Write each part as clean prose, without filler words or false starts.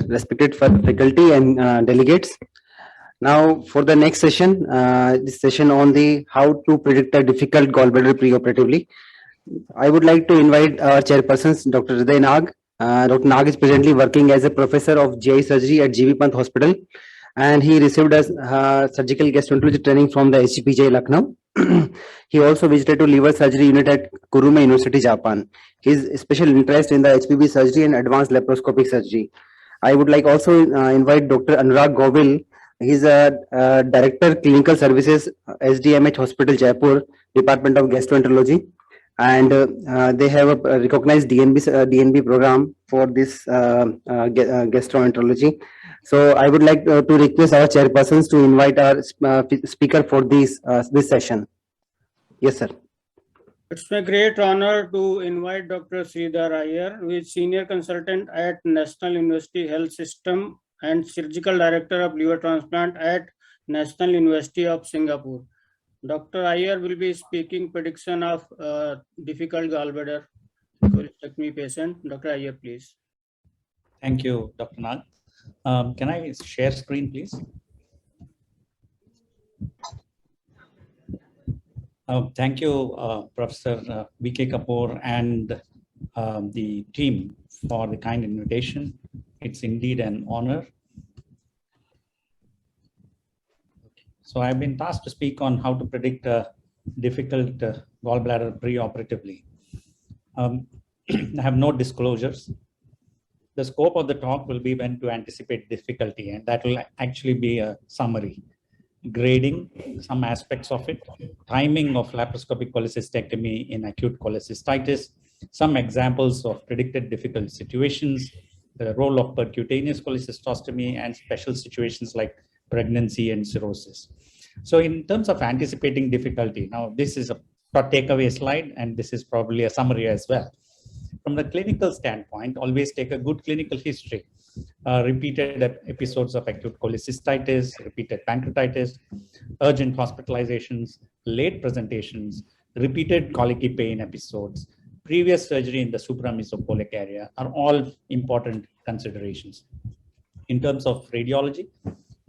respected faculty and delegates. Now, for the next session, this session on the how to predict a difficult gallbladder preoperatively, I would like to invite our chairpersons, Dr. Hriday Nag. Dr. Nag is presently working as a professor of GI surgery at GB Pant Hospital, and he received a surgical gastroenterology training from the HCPJ Lucknow. He also visited to liver surgery unit at Kurume University, Japan. His special interest in the HPB surgery and advanced laparoscopic surgery. I would like also invite Dr. Anurag Govil. He's a director clinical services, SDMH Hospital, Jaipur, Department of Gastroenterology, and they have a recognized DNB program for this gastroenterology. So I would like to request our chairpersons to invite our speaker for this session. Yes, sir. It's my great honor to invite Dr. Sridhar Iyer, who is Senior Consultant at National University Health System and Surgical Director of Liver Transplant at National University of Singapore. Dr. Iyer will be speaking prediction of difficult gallbladder cholecystectomy patient. Dr. Iyer, please. Thank you, Dr. Nag. Can I share screen, please? Thank you, Professor V.K. Kapoor and the team for the kind invitation. It's indeed an honor. So I've been tasked to speak on how to predict difficult gallbladder preoperatively. I have no disclosures. The scope of the talk will be when to anticipate difficulty, and that will actually be a summary. Grading some aspects of it, timing of laparoscopic cholecystectomy in acute cholecystitis, some examples of predicted difficult situations, the role of percutaneous cholecystostomy, and special situations like pregnancy and cirrhosis. So in terms of anticipating difficulty, now this is a takeaway slide, and this is probably a summary as well. From the clinical standpoint, always take a good clinical history. Repeated episodes of acute cholecystitis, repeated pancreatitis, urgent hospitalizations, late presentations, repeated colicky pain episodes, previous surgery in the supramesopolic area are all important considerations. In terms of radiology,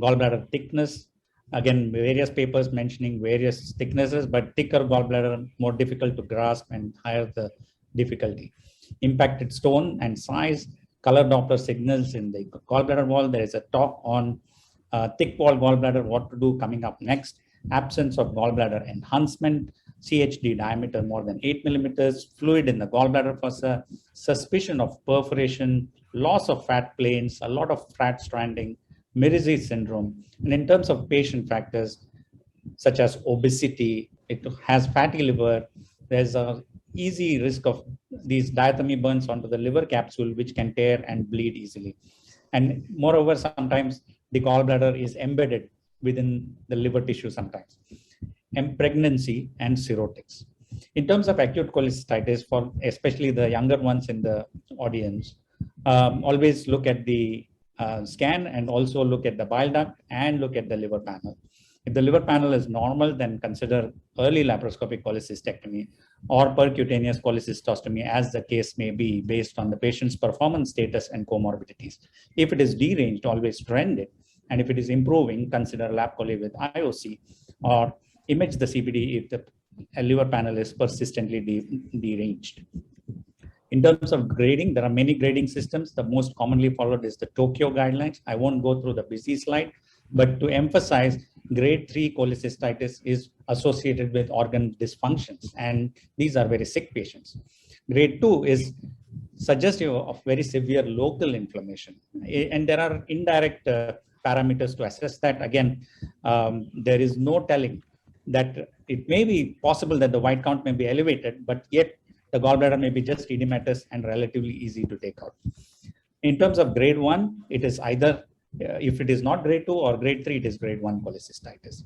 gallbladder thickness, again, various papers mentioning various thicknesses, but thicker gallbladder more difficult to grasp and higher the difficulty. Impacted stone and size, color Doppler signals in the gallbladder wall. There is a talk on thick wall gallbladder, what to do coming up next. Absence of gallbladder enhancement, CHD diameter more than 8 millimeters, fluid in the gallbladder fossa, suspicion of perforation, loss of fat planes, a lot of fat stranding, Mirizi syndrome. And in terms of patient factors such as obesity, it has fatty liver, there's a easy risk of these diathermy burns onto the liver capsule, which can tear and bleed easily. And moreover, sometimes the gallbladder is embedded within the liver tissue sometimes. And pregnancy and cirrhotics. In terms of acute cholecystitis, for especially the younger ones in the audience, always look at the scan and also look at the bile duct and look at the liver panel. If the liver panel is normal, then consider early laparoscopic cholecystectomy or percutaneous cholecystostomy, as the case may be, based on the patient's performance status and comorbidities. If it is deranged, always trend it. And if it is improving, consider lap chole with IOC or image the CBD if the liver panel is persistently deranged. In terms of grading, there are many grading systems. The most commonly followed is the Tokyo guidelines. I won't go through the busy slide, but to emphasize, grade 3 cholecystitis is associated with organ dysfunctions, and these are very sick patients. Grade 2 is suggestive of very severe local inflammation, and there are indirect parameters to assess that. Again, there is no telling that it may be possible that the white count may be elevated, but yet the gallbladder may be just edematous and relatively easy to take out. In terms of grade 1, it is either, if it is not grade 2 or grade 3, it is grade 1 cholecystitis.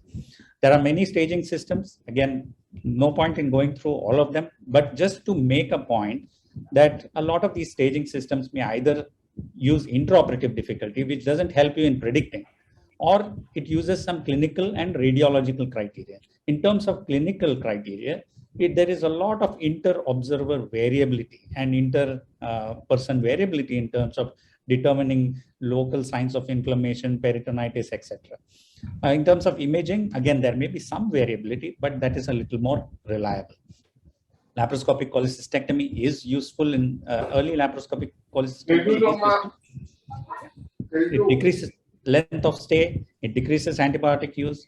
There are many staging systems. Again, no point in going through all of them, but just to make a point that a lot of these staging systems may either use intraoperative difficulty, which doesn't help you in predicting, or it uses some clinical and radiological criteria. In terms of clinical criteria, there is a lot of inter-observer variability and inter-person variability in terms of determining local signs of inflammation, peritonitis, etc. In terms of imaging, again, there may be some variability, but that is a little more reliable. Laparoscopic cholecystectomy is useful in early laparoscopic cholecystectomy. It decreases length of stay, it decreases antibiotic use,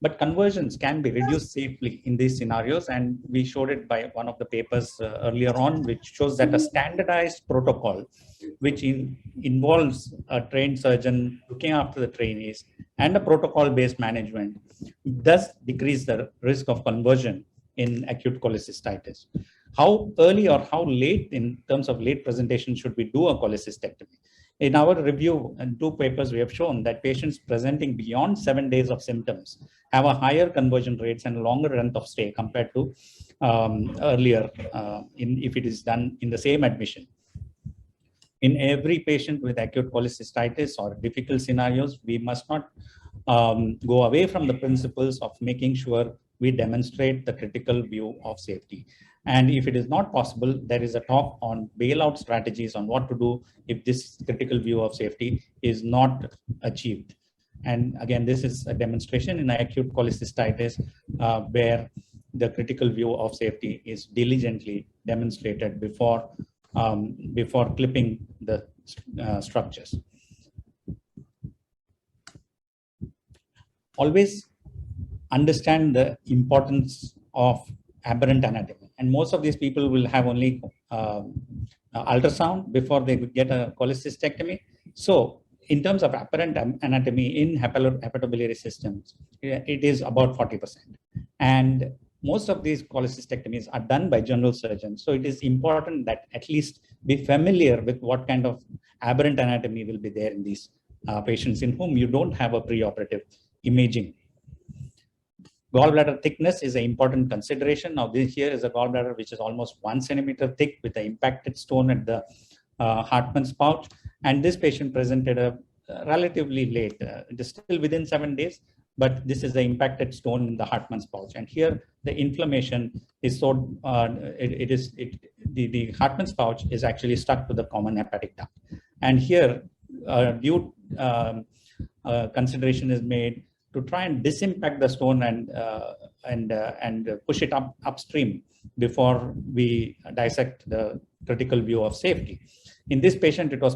but conversions can be reduced safely in these scenarios. And we showed it by one of the papers earlier on, which shows that a standardized protocol, which involves a trained surgeon looking after the trainees and a protocol-based management, does decrease the risk of conversion in acute cholecystitis. How early or how late in terms of late presentation should we do a cholecystectomy? In our review and 2 papers, we have shown that patients presenting beyond 7 days of symptoms have a higher conversion rates and longer length of stay compared to earlier if it is done in the same admission. In every patient with acute cholecystitis or difficult scenarios, we must not go away from the principles of making sure we demonstrate the critical view of safety. And if it is not possible, there is a talk on bailout strategies on what to do if this critical view of safety is not achieved. And again, this is a demonstration in acute cholecystitis where the critical view of safety is diligently demonstrated before clipping the structures. Always understand the importance of aberrant anatomy. And most of these people will have only ultrasound before they get a cholecystectomy. So in terms of apparent anatomy in hepatobiliary systems, it is about 40%. And most of these cholecystectomies are done by general surgeons. So it is important that at least be familiar with what kind of aberrant anatomy will be there in these patients in whom you don't have a preoperative imaging. Gallbladder thickness is an important consideration. Now, this here is a gallbladder which is almost 1 centimeter thick with an impacted stone at the Hartmann's pouch. And this patient presented relatively late. It is still within 7 days, but this is the impacted stone in the Hartmann's pouch. And here the inflammation is so, the Hartmann's pouch is actually stuck to the common hepatic duct. And here due consideration is made to try and disimpact the stone and push it upstream before we dissect the critical view of safety. In this patient, it was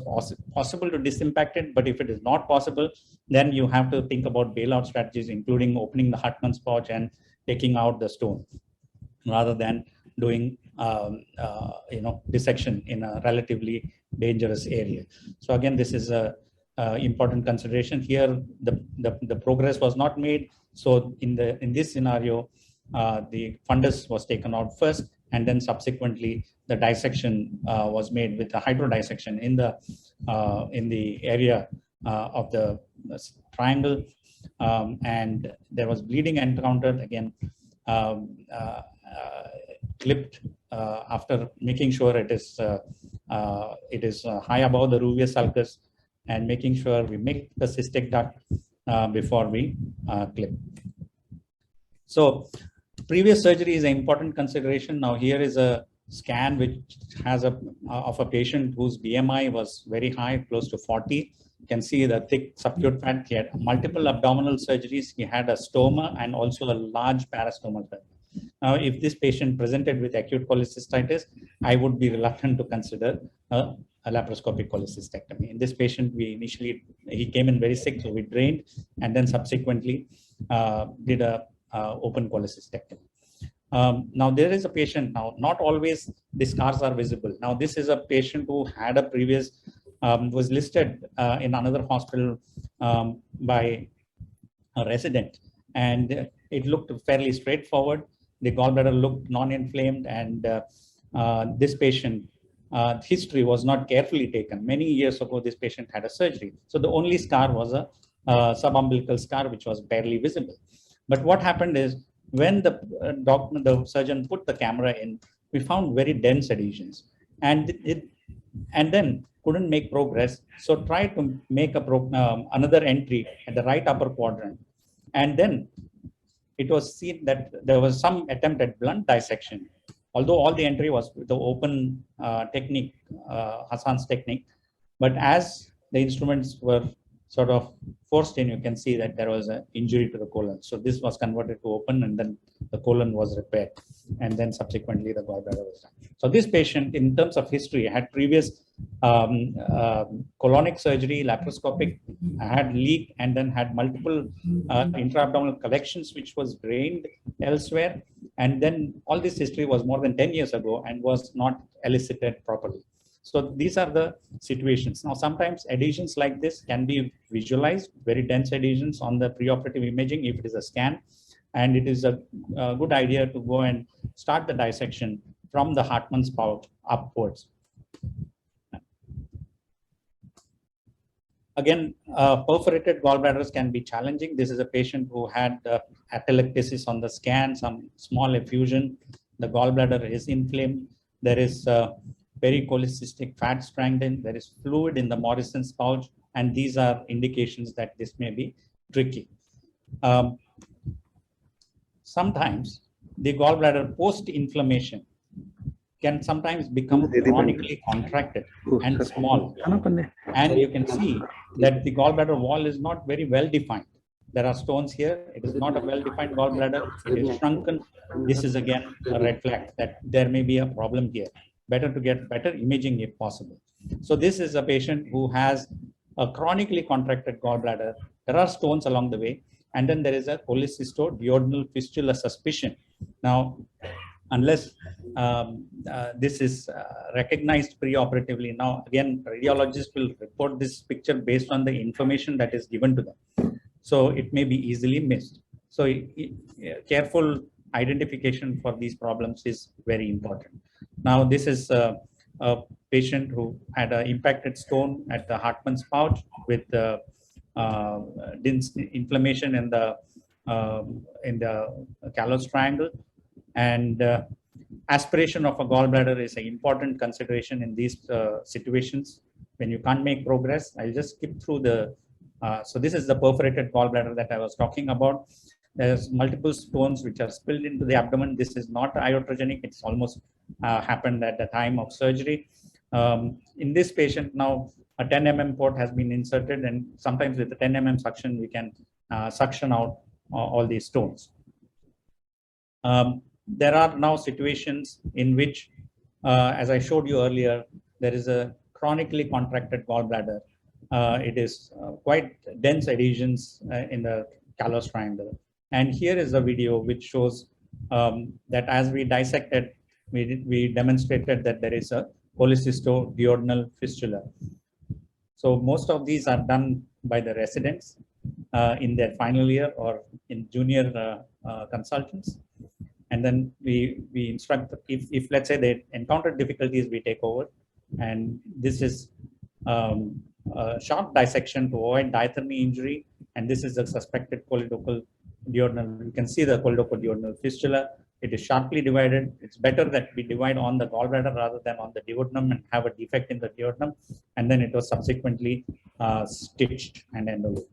possible to disimpact it, but if it is not possible, then you have to think about bailout strategies, including opening the Hartmann's pouch and taking out the stone, rather than doing dissection in a relatively dangerous area. So again, this is a important consideration here. The progress was not made. So in this scenario, the fundus was taken out first, and then subsequently the dissection was made with a hydrodissection in the area of the triangle, and there was bleeding encountered. Again, clipped after making sure it is high above the Ruvius sulcus, and making sure we make the cystic duct before we clip. So previous surgery is an important consideration. Now here is a scan which has of a patient whose BMI was very high, close to 40. You can see the thick subacute fat. He had multiple abdominal surgeries. He had a stoma and also a large parastomal. Now, if this patient presented with acute cholecystitis, I would be reluctant to consider a laparoscopic cholecystectomy. In this patient, he came in very sick, so we drained and then subsequently did a open cholecystectomy. Now there is a patient, now not always the scars are visible. Now this is a patient who had a previous, was listed in another hospital by a resident, and it looked fairly straightforward. The gallbladder looked non-inflamed, and this patient, history was not carefully taken. Many years ago, this patient had a surgery. So the only scar was a subumbilical scar, which was barely visible. But what happened is, when the surgeon put the camera in, we found very dense adhesions, and then couldn't make progress. So tried to make another entry at the right upper quadrant, and then it was seen that there was some attempt at blunt dissection. Although all the entry was with the open technique, Hassan's technique, But as the instruments were sort of forced in, you can see that there was an injury to the colon. So this was converted to open, and then the colon was repaired, and then subsequently the gallbladder was done. So this patient, in terms of history, had previous colonic surgery, laparoscopic, had leak, and then had multiple intra-abdominal collections, which was drained elsewhere. And then all this history was more than 10 years ago and was not elicited properly. So these are the situations. Now, sometimes adhesions like this can be visualized, very dense adhesions on the preoperative imaging if it is a scan. And it is a good idea to go and start the dissection from the Hartmann's pouch upwards. Again, perforated gallbladders can be challenging. This is a patient who had atelectasis on the scan, some small effusion. The gallbladder is inflamed. There is pericholecystic fat strangling. There is fluid in the Morrison's pouch, and these are indications that this may be tricky. Sometimes the gallbladder post-inflammation can sometimes become chronically contracted and small. And you can see that the gallbladder wall is not very well defined. There are stones here. It is not a well-defined gallbladder. It is shrunken. This is again a red flag that there may be a problem here. Better to get better imaging if possible. So this is a patient who has a chronically contracted gallbladder. There are stones along the way, and then there is a cholecystoduodenal fistula suspicion. Now, unless this is recognized preoperatively, now again, radiologists will report this picture based on the information that is given to them. So it may be easily missed. So careful identification for these problems is very important. Now, this is a patient who had an impacted stone at the Hartmann's pouch with inflammation in the callous triangle, and aspiration of a gallbladder is an important consideration in these situations when you can't make progress. I'll just skip through the. So this is the perforated gallbladder that I was talking about. There's multiple stones which are spilled into the abdomen. This is not iatrogenic. It's almost happened at the time of surgery. In this patient now, a 10 mm port has been inserted, and sometimes with the 10 mm suction, we can suction out all these stones. There are now situations in which, as I showed you earlier, there is a chronically contracted gallbladder. It is quite dense adhesions in the callous triangle. And here is a video which shows that as we dissected, we demonstrated that there is a cholecystoduodenal fistula. So most of these are done by the residents in their final year or in junior consultants. And then we instruct, if let's say they encounter difficulties, we take over. And this is a sharp dissection to avoid diathermy injury. And this is a suspected choledochoduodenal. You can see the choledochoduodenal fistula. It is sharply divided. It's better that we divide on the gallbladder rather than on the duodenum and have a defect in the duodenum. And then it was subsequently stitched and enveloped.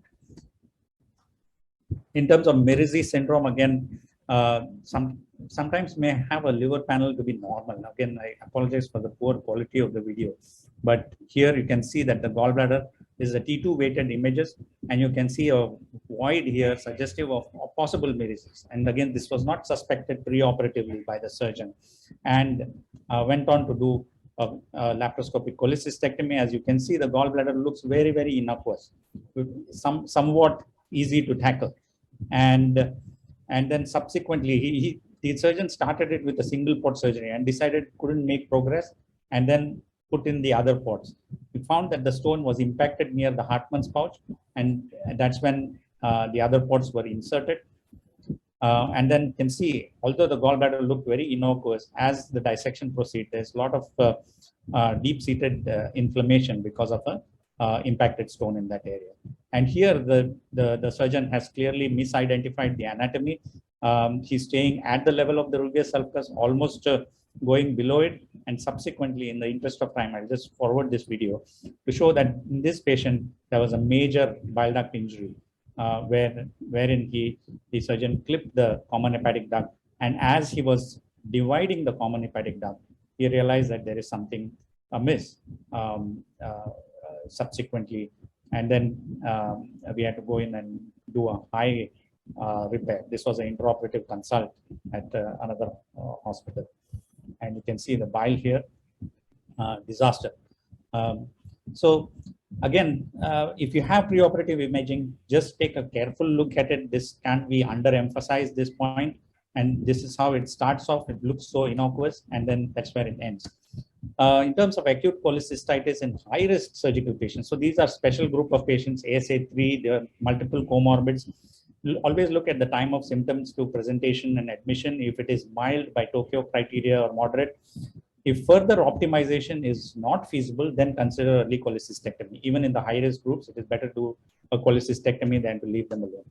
In terms of Mersey syndrome, again, sometimes may have a liver panel to be normal. Again, I apologize for the poor quality of the video, but here you can see that the gallbladder is a T2 weighted images, and you can see a void here suggestive of possible varices. And again, this was not suspected preoperatively by the surgeon, and went on to do a laparoscopic cholecystectomy. As you can see, the gallbladder looks very, very innocuous, somewhat easy to tackle. And then subsequently, the surgeon started it with a single port surgery and decided couldn't make progress, and then put in the other ports. We found that the stone was impacted near the Hartmann's pouch, and that's when the other ports were inserted. And then you can see, although the gallbladder looked very innocuous, as the dissection proceeds, there's a lot of deep-seated inflammation because of a impacted stone in that area. And here the surgeon has clearly misidentified the anatomy. He's staying at the level of the rubeus sulcus, almost going below it, and subsequently, in the interest of time, I'll just forward this video to show that in this patient there was a major bile duct injury, wherein the surgeon clipped the common hepatic duct, and as he was dividing the common hepatic duct, he realized that there is something amiss. subsequently, and then we had to go in and do a high repair. This was an intraoperative consult at another hospital, and you can see the bile here. Disaster. So again, if you have preoperative imaging, just take a careful look at it. This can't be underemphasized, this point. And this is how it starts off. It looks so innocuous, and then that's where it ends. In terms of acute cholecystitis in high-risk surgical patients, so these are special group of patients, ASA3, there are multiple comorbids. Always look at the time of symptoms to presentation and admission. If it is mild by Tokyo criteria or moderate, if further optimization is not feasible, then consider early cholecystectomy. Even in the high-risk groups, it is better to do a cholecystectomy than to leave them alone.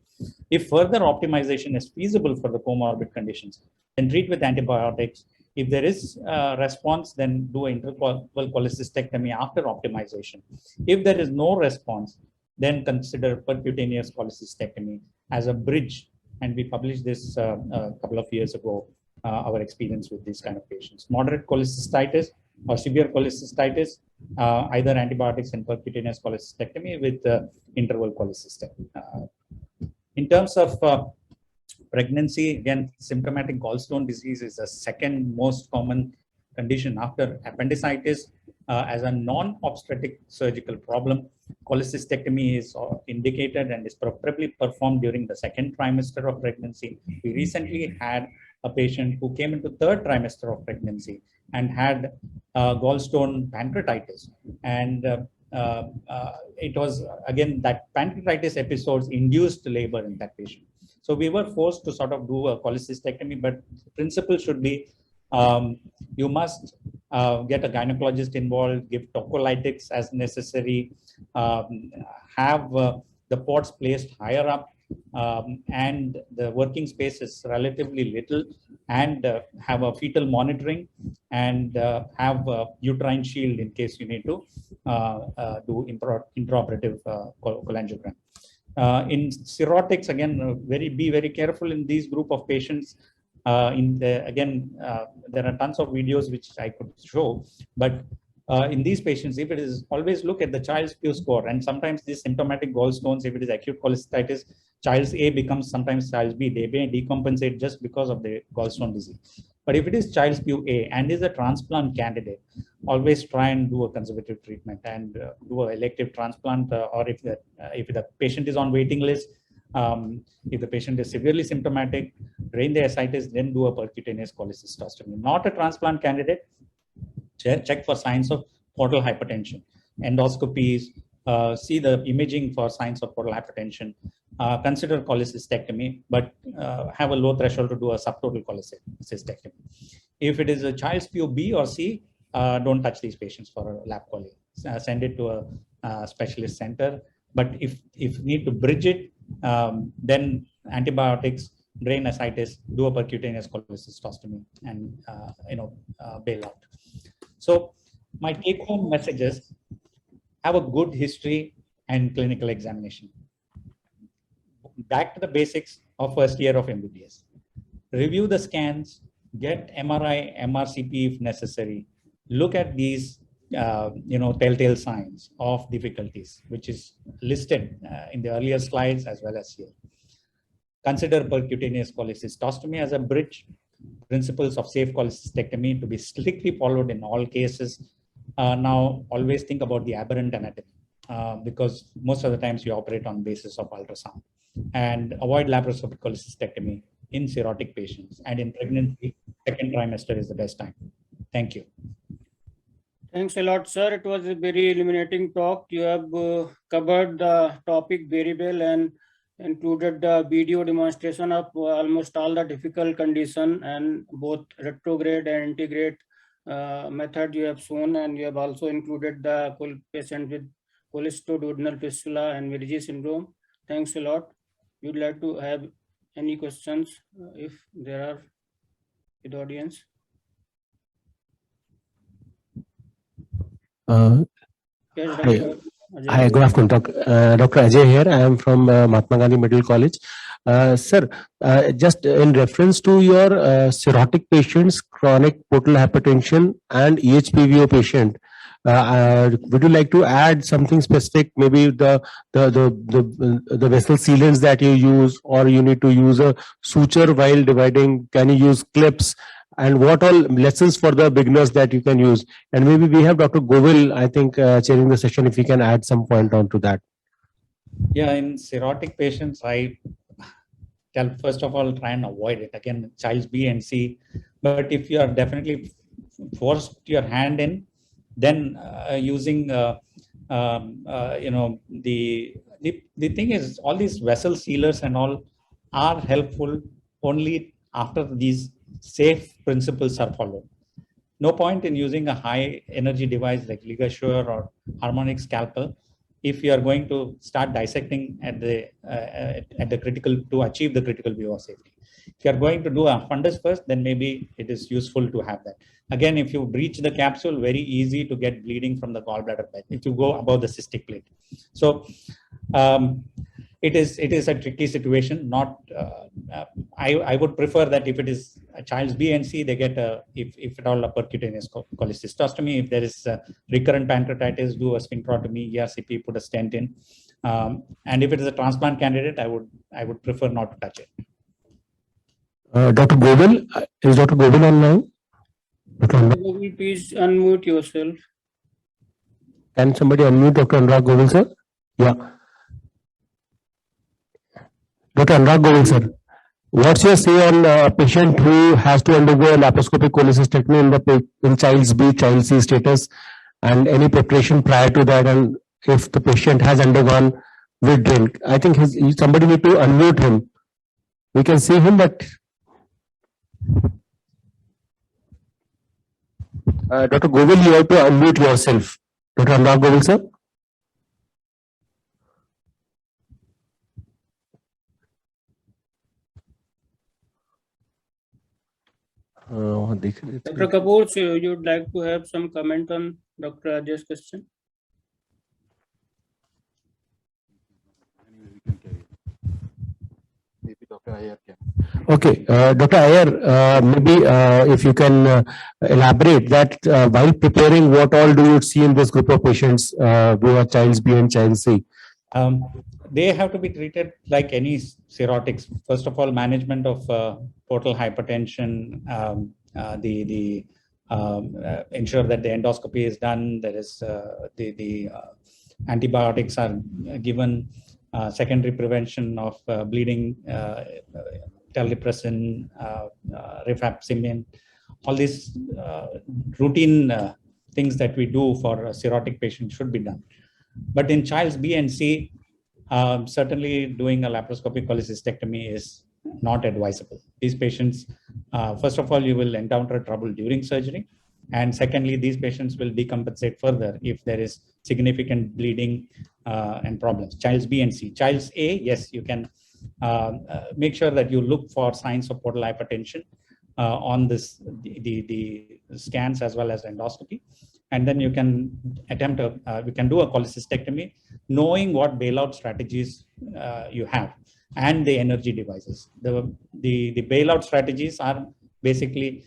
If further optimization is feasible for the comorbid conditions, then treat with antibiotics. If there is a response, then do an interval cholecystectomy after optimization. If there is no response, then consider percutaneous cholecystectomy as a bridge. And we published this a couple of years ago, our experience with these kind of patients. Moderate cholecystitis or severe cholecystitis, either antibiotics and percutaneous cholecystectomy with interval cholecystectomy. In terms of pregnancy, again, symptomatic gallstone disease is the second most common condition after appendicitis. As a non-obstetric surgical problem, cholecystectomy is indicated and is preferably performed during the second trimester of pregnancy. We recently had a patient who came into third trimester of pregnancy and had gallstone pancreatitis. And it was, again, that pancreatitis episodes induced labor in that patient. So we were forced to sort of do a cholecystectomy, but the principle should be you must get a gynecologist involved, give tocolytics as necessary, have the pots placed higher up, and the working space is relatively little, and have a fetal monitoring, and have a uterine shield in case you need to do intraoperative cholangiogram. In cirrhotics, again, be very careful in these group of patients. There are tons of videos which I could show, but in these patients, if it is, always look at the Child-Pugh score, and sometimes these symptomatic gallstones, if it is acute cholecystitis, Child's A becomes sometimes Child's B. They may decompensate just because of the gallstone disease. But if it is Child-Pugh A and is a transplant candidate, always try and do a conservative treatment and do an elective transplant, or if the patient is on waiting list, if the patient is severely symptomatic, drain the ascites, then do a percutaneous cholecystostomy. Not a transplant candidate, check for signs of portal hypertension. Endoscopies, see the imaging for signs of portal hypertension. Consider cholecystectomy, but have a low threshold to do a subtotal cholecystectomy. If it is a Child-Pugh B or C, don't touch these patients for a lap chole. Send it to a specialist center. But if need to bridge it, then antibiotics, drain ascites, do a percutaneous cholecystostomy, and bail out. So my take-home messages: have a good history and clinical examination. Back to the basics of first year of MBBS. Review the scans, get MRI, MRCP if necessary. Look at these telltale signs of difficulties, which is listed in the earlier slides as well as here. Consider percutaneous cholecystostomy as a bridge. Principles of safe cholecystectomy to be strictly followed in all cases. Now, always think about the aberrant anatomy, because most of the times you operate on basis of ultrasound, and avoid laparoscopic cholecystectomy in cirrhotic patients, and in pregnancy, second trimester is the best time. Thank you. Thanks a lot, sir. It was a very illuminating talk. You have covered the topic very well and included the video demonstration of almost all the difficult condition, and both retrograde and antegrade method you have shown, and you have also included the patient with cholecystoduodenal fistula and Medigis syndrome. Thanks a lot. You'd like to have any questions if there are in the audience? Yes, Dr. Hi, good afternoon. Dr. Ajay here. I am from Mahatma Gandhi Medical College. Sir, just in reference to your cirrhotic patients, chronic portal hypertension, and EHPVO patient, Would you like to add something specific? Maybe the vessel sealants that you use, or you need to use a suture while dividing? Can you use clips? And what all lessons for the beginners that you can use? And maybe we have Dr. Govil, I think, chairing the session, if he can add some point on to that. Yeah, in cirrhotic patients, I tell first of all, try and avoid it. Again, Child's B and C. But if you are definitely forced your hand in, then using the thing is, all these vessel sealers and all are helpful only after these safe principles are followed. No point in using a high energy device like LigaSure or harmonic scalpel if you are going to start dissecting at the critical to achieve the critical view of safety. If you are going to do a fundus first, then maybe it is useful to have that. Again, if you breach the capsule, very easy to get bleeding from the gallbladder bed if you go above the cystic plate. So it is a tricky situation. Not I would prefer that if it is a Child's B and C, they get if at all a percutaneous cholecystostomy. If there is recurrent pancreatitis, do a sphincterotomy, ERCP, put a stent in. And if it is a transplant candidate, I would prefer not to touch it. Dr. Govil, is Dr. Govil online? Govil, please unmute yourself. Can somebody unmute Dr. Anurag Govil, sir? Yeah. Dr. Anurag Govil, sir, what's your say on a patient who has to undergo a laparoscopic cholecystectomy in Child's B, Child C status, and any preparation prior to that, and if the patient has undergone with drink? I think somebody need to unmute him. We can see him, but Dr. Govil, you have to unmute yourself. Dr. Anurag Govil, sir. Dr. Kapoor, so you would like to have some comment on Dr. Ajay's question? Maybe Dr. Iyer can. Okay, Dr. Iyer, maybe if you can elaborate that while preparing, what all do you see in this group of patients who are Child's B and Child C? They have to be treated like any cirrhotics. First of all, management of portal hypertension, ensure that the endoscopy is done. There is the antibiotics are given. Secondary prevention of bleeding, teldepressine, rifaximin, all these routine things that we do for a cirrhotic patient should be done. But in Child's B and C, certainly doing a laparoscopic cholecystectomy is not advisable. These patients, first of all, you will encounter trouble during surgery. And secondly, these patients will decompensate further if there is significant bleeding and problems. Child's B and C. Child's A, yes, you can make sure that you look for signs of portal hypertension on this the scans as well as endoscopy. And then you can attempt we can do a cholecystectomy, knowing what bailout strategies you have and the energy devices. The bailout strategies are basically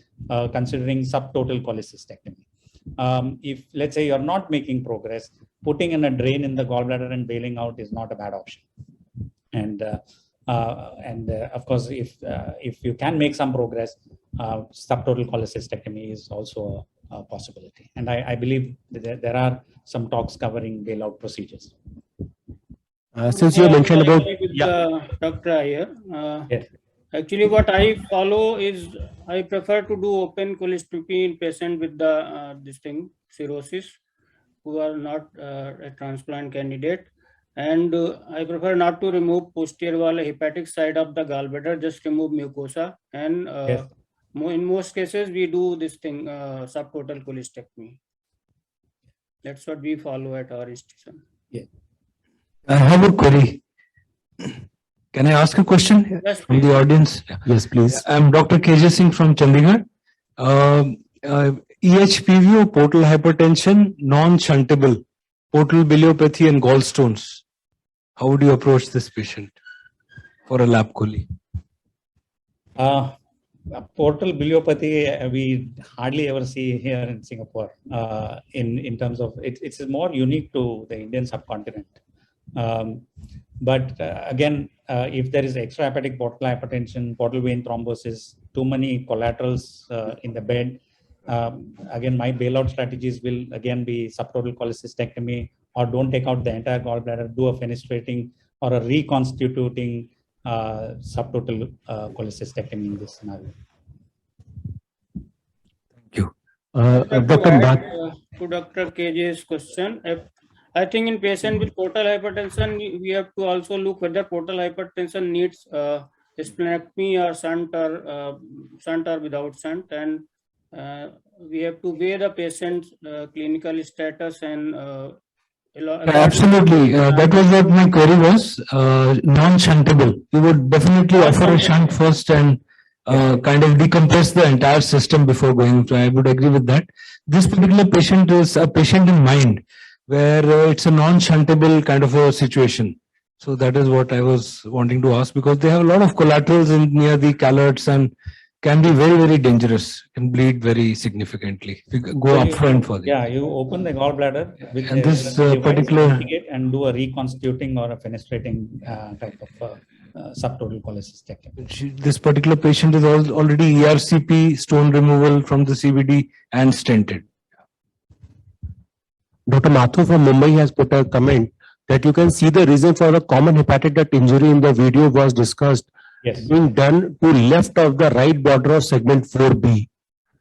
considering subtotal cholecystectomy. If, let's say, you're not making progress, putting in a drain in the gallbladder and bailing out is not a bad option. And of course, if you can make some progress, subtotal cholecystectomy is also a possibility. And I believe that there are some talks covering bailout procedures. Since you mentioned about Dr. Iyer, Yes. actually what I follow is I prefer to do open cholecystectomy in patient with the cirrhosis who are not a transplant candidate, and I prefer not to remove posterior wall hepatic side of the gallbladder, just remove mucosa, and Yes. in most cases we do this thing subtotal cholecystectomy. That's what we follow at our institution. Yeah. I have a query. Can I ask a question Yes, from the audience? yes, please. I'm Dr. KJ Singh from Chandigarh. EHPV, portal hypertension, non-shuntable, portal biliopathy and gallstones. How would you approach this patient for a lap chole? Portal biliopathy, we hardly ever see here in Singapore. In terms of it's more unique to the Indian subcontinent. But again, if there is extrahepatic portal hypertension, portal vein thrombosis, too many collaterals in the bed, again, my bailout strategies will again be subtotal cholecystectomy, or don't take out the entire gallbladder, do a fenestrating or a reconstituting subtotal cholecystectomy in this scenario. Dr. Nag, To Dr. KJ's question, I think in patient with portal hypertension, we have to also look whether portal hypertension needs splenectomy or shunt or without shunt, and we have to weigh the patient's clinical status and Absolutely. That was what my query was. Non-shuntable. You would definitely offer a shunt first and kind of decompress the entire system before going. So I would agree with that. This particular patient is a patient in mind where it's a non-shuntable kind of a situation. So that is what I was wanting to ask, because they have a lot of collaterals in near the callots and can be very, very dangerous, can bleed very significantly. If you go So upfront for them. Yeah, you open the gallbladder with And the this, device, particular- investigate and do a reconstituting or a fenestrating type of subtotal cholecystectomy. This particular patient is already ERCP, stone removal from the CVD and stented. Dr. Mathur from Mumbai has put a comment that you can see the reason for the common hepatic duct injury in the video was discussed Yes, being done to left of the right border of segment 4B.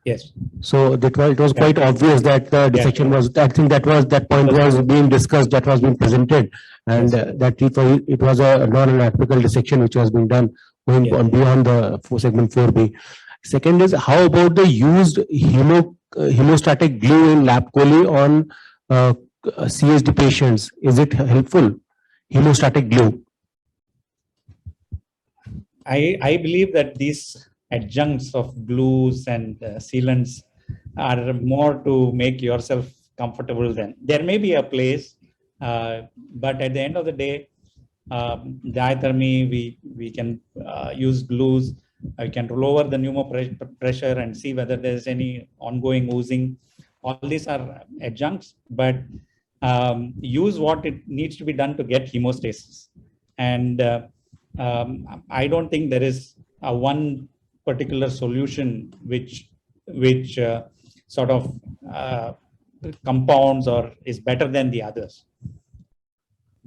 yes. So that was, it was quite obvious that the dissection was, I think that point was being discussed, that was being presented. And Yes. that it was a non-anatomical dissection which was being done going Yes. on beyond the segment 4B. Second is, how about the used hemostatic glue in lap chole on CSD patients? Is it helpful? Hemostatic glue. I believe that these adjuncts of glues and sealants are more to make yourself comfortable than. There may be a place, but at the end of the day, diathermy, we can use glues. We can lower the pneumopressure and see whether there's any ongoing oozing. All these are adjuncts, but use what it needs to be done to get hemostasis. And I don't think there is a one particular solution which sort of compounds or is better than the others.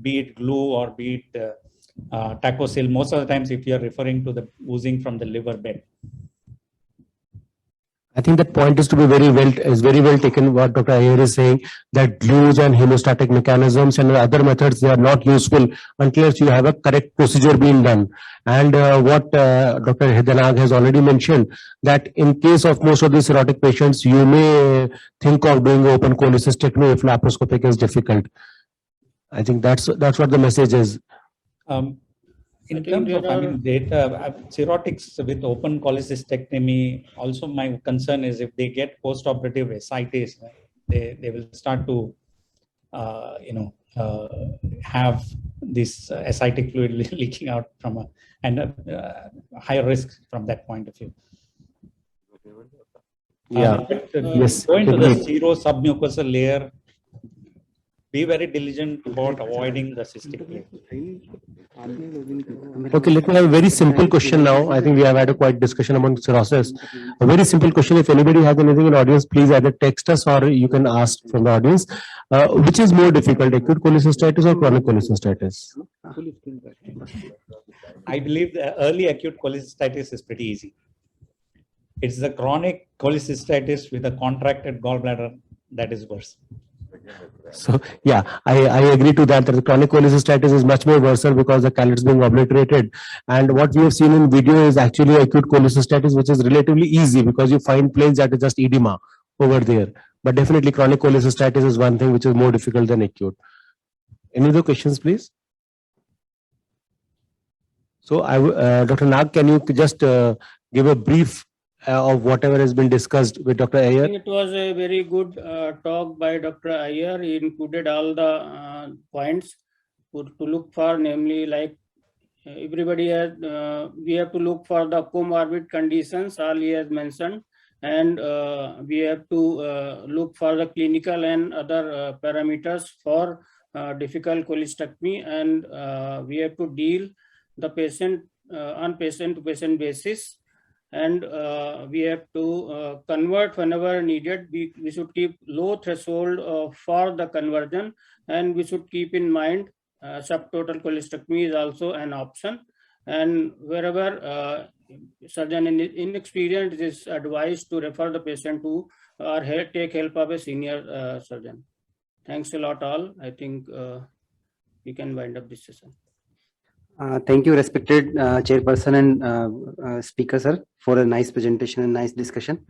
Be it glue or be it Tacosil. Most of the times, if you're referring to the oozing from the liver bed. I think that point is very well taken. What Dr. Iyer is saying, that glues and hemostatic mechanisms and other methods, they are not useful unless you have a correct procedure being done. And what Dr. Hidanag has already mentioned, that in case of most of these cirrhotic patients, you may think of doing open cholecystectomy if laparoscopic is difficult. I think that's what the message is. In terms of data, cirrhotics with open cholecystectomy, also my concern is if they get post-operative ascites, they will start to, have this ascitic fluid leaking out from higher risk from that point of view. Yeah. Yes. Going to the Agreed. zero submucosal layer, be very diligent about avoiding the cystic plate. Okay, let me have a very simple question now. I think we have had a quite discussion among cirrhosis. A very simple question. If anybody has anything in the audience, please either text us or you can ask from the audience. Which is more difficult, acute cholecystitis or chronic cholecystitis? I believe the early acute cholecystitis is pretty easy. It's the chronic cholecystitis with a contracted gallbladder that is worse. So yeah, I agree to that the chronic cholecystitis is much more worse because the callots being obliterated. And what we have seen in video is actually acute cholecystitis, which is relatively easy because you find planes that is just edema over there. But definitely chronic cholecystitis is one thing which is more difficult than acute. Any other questions, please? So Dr. Nag, can you just give a brief of whatever has been discussed with Dr. I Iyer? think it was a very good talk by Dr. Iyer. He included all the points to look for, namely like everybody has, we have to look for the comorbid conditions, all he has mentioned, and we have to look for the clinical and other parameters for difficult cholecystectomy, and we have to deal the patient on patient to patient basis, and we have to convert whenever needed. We should keep low threshold for the conversion, and we should keep in mind subtotal cholecystectomy is also an option, and wherever surgeon inexperienced, it is advised to refer the patient to or take help of a senior surgeon. Thanks a lot all. I think we can wind up this session. Thank you, respected chairperson and speaker, sir, for a nice presentation and nice discussion.